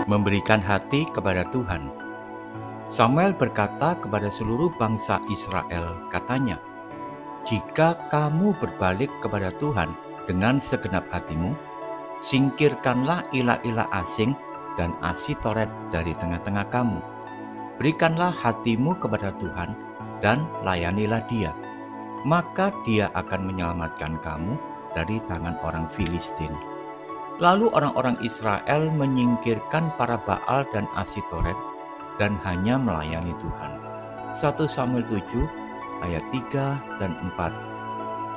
Memberikan hati kepada Tuhan. Samuel berkata kepada seluruh bangsa Israel, katanya, "Jika kamu berbalik kepada Tuhan dengan segenap hatimu, singkirkanlah ilah-ilah asing dan Asitoret dari tengah-tengah kamu. Berikanlah hatimu kepada Tuhan dan layanilah Dia. Maka Dia akan menyelamatkan kamu dari tangan orang Filistin." Lalu orang-orang Israel menyingkirkan para Baal dan Asitoret dan hanya melayani Tuhan. 1 Samuel 7 ayat 3 dan 4,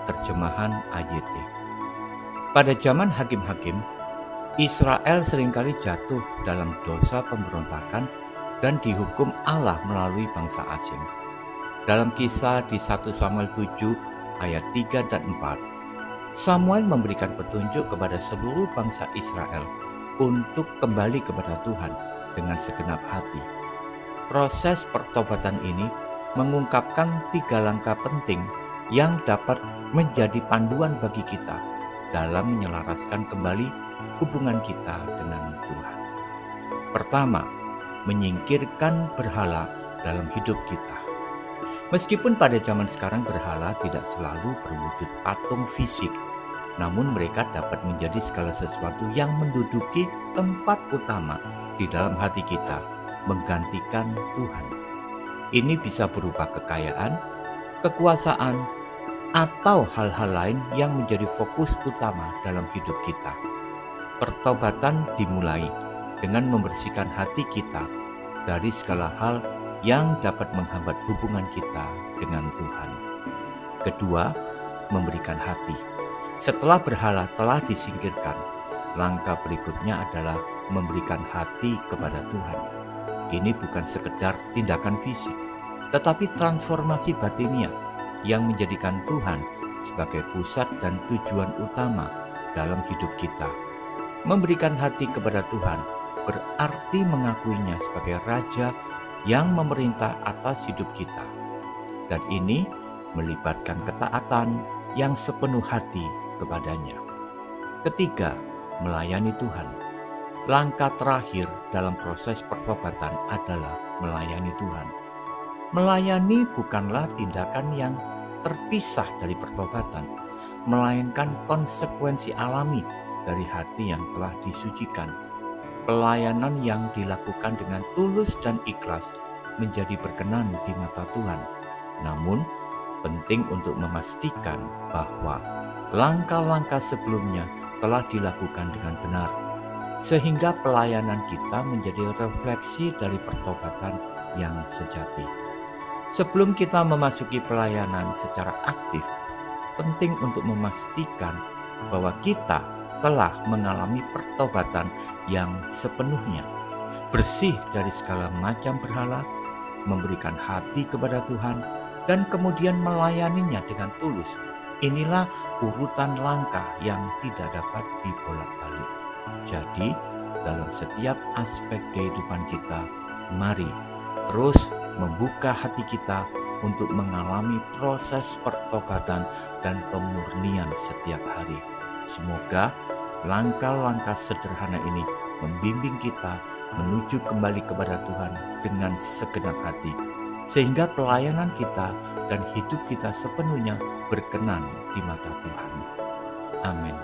terjemahan AYT. Pada zaman hakim-hakim, Israel seringkali jatuh dalam dosa pemberontakan dan dihukum Allah melalui bangsa asing. Dalam kisah di 1 Samuel 7 ayat 3 dan 4, Samuel memberikan petunjuk kepada seluruh bangsa Israel untuk kembali kepada Tuhan dengan segenap hati. Proses pertobatan ini mengungkapkan 3 langkah penting yang dapat menjadi panduan bagi kita dalam menyelaraskan kembali hubungan kita dengan Tuhan. Pertama, menyingkirkan berhala dalam hidup kita. Meskipun pada zaman sekarang berhala tidak selalu berwujud patung fisik, namun mereka dapat menjadi segala sesuatu yang menduduki tempat utama di dalam hati kita, menggantikan Tuhan. Ini bisa berupa kekayaan, kekuasaan, atau hal-hal lain yang menjadi fokus utama dalam hidup kita. Pertobatan dimulai dengan membersihkan hati kita dari segala hal yang dapat menghambat hubungan kita dengan Tuhan. Kedua, memberikan hati. Setelah berhala telah disingkirkan, langkah berikutnya adalah memberikan hati kepada Tuhan. Ini bukan sekedar tindakan fisik, tetapi transformasi batiniah yang menjadikan Tuhan sebagai pusat dan tujuan utama dalam hidup kita. Memberikan hati kepada Tuhan berarti mengakuinya sebagai Raja yang memerintah atas hidup kita. Dan ini melibatkan ketaatan yang sepenuh hati kepadanya. Ketiga, melayani Tuhan. Langkah terakhir dalam proses pertobatan adalah melayani Tuhan. Melayani bukanlah tindakan yang terpisah dari pertobatan, melainkan konsekuensi alami dari hati yang telah disucikan. Pelayanan yang dilakukan dengan tulus dan ikhlas menjadi berkenan di mata Tuhan. Namun, penting untuk memastikan bahwa langkah-langkah sebelumnya telah dilakukan dengan benar, sehingga pelayanan kita menjadi refleksi dari pertobatan yang sejati. Sebelum kita memasuki pelayanan secara aktif, penting untuk memastikan bahwa kita telah mengalami pertobatan yang sepenuhnya, bersih dari segala macam berhala, memberikan hati kepada Tuhan, dan kemudian melayaninya dengan tulus. Inilah urutan langkah yang tidak dapat dibolak-balik. Jadi, dalam setiap aspek kehidupan kita, mari terus membuka hati kita untuk mengalami proses pertobatan dan pemurnian setiap hari. Semoga langkah-langkah sederhana ini membimbing kita menuju kembali kepada Tuhan dengan segenap hati, sehingga pelayanan kita dan hidup kita sepenuhnya berkenan di mata Tuhan. Amin.